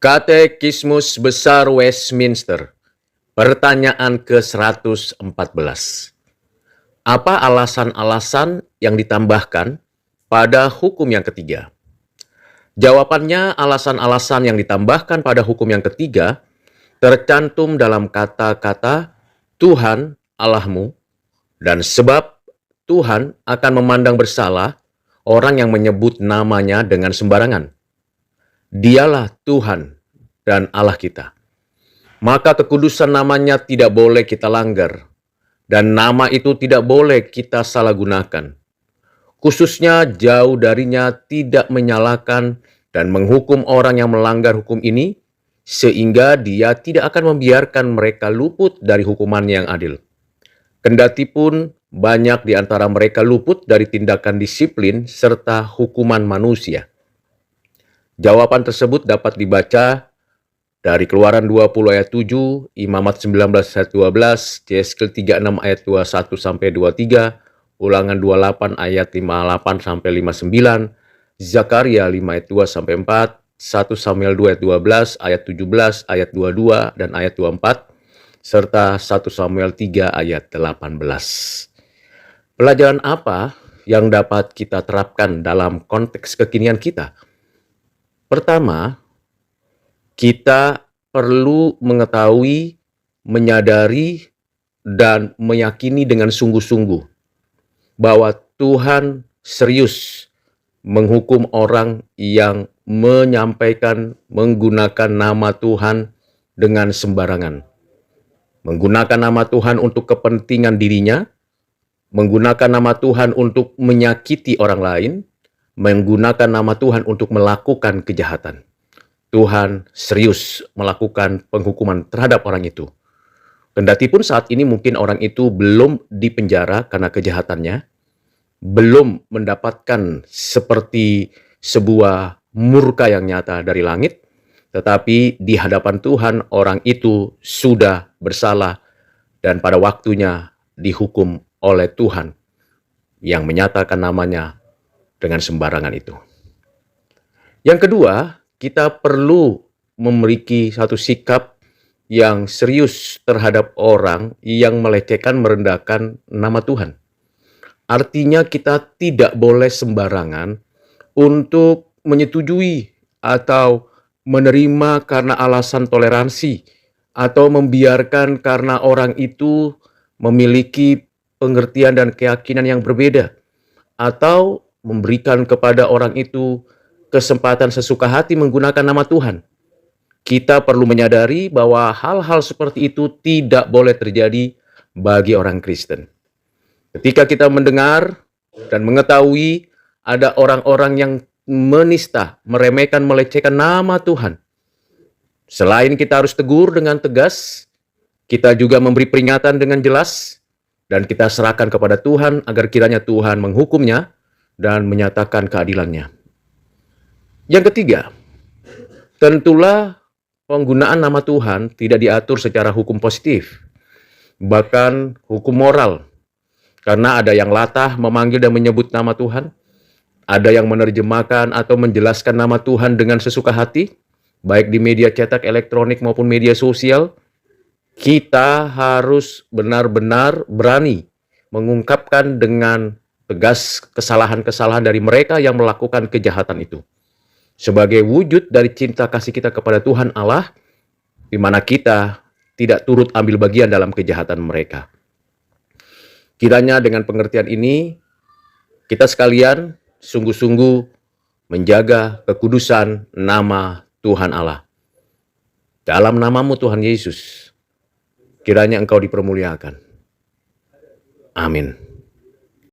Katekismus Besar Westminster. Pertanyaan ke-114. Apa alasan-alasan yang ditambahkan pada hukum yang ketiga? Jawabannya, alasan-alasan yang ditambahkan pada hukum yang ketiga tercantum dalam kata-kata Tuhan Allahmu, dan sebab Tuhan akan memandang bersalah orang yang menyebut namanya dengan sembarangan. Dialah Tuhan dan Allah kita. Maka kekudusan namanya tidak boleh kita langgar, dan nama itu tidak boleh kita salah gunakan. Khususnya jauh darinya tidak menyalahkan dan menghukum orang yang melanggar hukum ini, sehingga dia tidak akan membiarkan mereka luput dari hukuman yang adil. Kendatipun banyak di antara mereka luput dari tindakan disiplin serta hukuman manusia. Jawaban tersebut dapat dibaca dari Keluaran 20 ayat 7, Imamat 19 ayat 12, Yeskel 36 ayat 21 sampai 23, Ulangan 28 ayat 58 sampai 59, Zakaria 5 ayat 2 sampai 4, 1 Samuel 2 ayat 12, ayat 17, ayat 22 dan ayat 24, serta 1 Samuel 3 ayat 18. Pelajaran apa yang dapat kita terapkan dalam konteks kekinian kita? Pertama, kita perlu mengetahui, menyadari, dan meyakini dengan sungguh-sungguh bahwa Tuhan serius menghukum orang yang menyampaikan, menggunakan nama Tuhan dengan sembarangan. Menggunakan nama Tuhan untuk kepentingan dirinya, menggunakan nama Tuhan untuk menyakiti orang lain, menggunakan nama Tuhan untuk melakukan kejahatan. Tuhan serius melakukan penghukuman terhadap orang itu. Kendatipun saat ini mungkin orang itu belum dipenjara karena kejahatannya, belum mendapatkan seperti sebuah murka yang nyata dari langit, tetapi di hadapan Tuhan orang itu sudah bersalah dan pada waktunya dihukum oleh Tuhan yang menyatakan namanya dengan sembarangan itu. Yang kedua, kita perlu memiliki satu sikap yang serius terhadap orang yang melecehkan, merendahkan nama Tuhan. Artinya kita tidak boleh sembarangan untuk menyetujui atau menerima karena alasan toleransi, atau membiarkan karena orang itu memiliki pengertian dan keyakinan yang berbeda, atau memberikan kepada orang itu kesempatan sesuka hati menggunakan nama Tuhan. Kita perlu menyadari bahwa hal-hal seperti itu tidak boleh terjadi bagi orang Kristen. Ketika kita mendengar dan mengetahui ada orang-orang yang menista, meremehkan, melecehkan nama Tuhan, selain kita harus tegur dengan tegas, kita juga memberi peringatan dengan jelas, dan kita serahkan kepada Tuhan agar kiranya Tuhan menghukumnya dan menyatakan keadilannya. Yang ketiga, tentulah penggunaan nama Tuhan tidak diatur secara hukum positif, bahkan hukum moral. Karena ada yang latah memanggil dan menyebut nama Tuhan, ada yang menerjemahkan atau menjelaskan nama Tuhan dengan sesuka hati, baik di media cetak, elektronik maupun media sosial. Kita harus benar-benar berani mengungkapkan dengan tegas kesalahan-kesalahan dari mereka yang melakukan kejahatan itu. Sebagai wujud dari cinta kasih kita kepada Tuhan Allah, di mana kita tidak turut ambil bagian dalam kejahatan mereka. Kiranya dengan pengertian ini, kita sekalian sungguh-sungguh menjaga kekudusan nama Tuhan Allah. Dalam namamu Tuhan Yesus, kiranya Engkau dipermuliakan. Amin.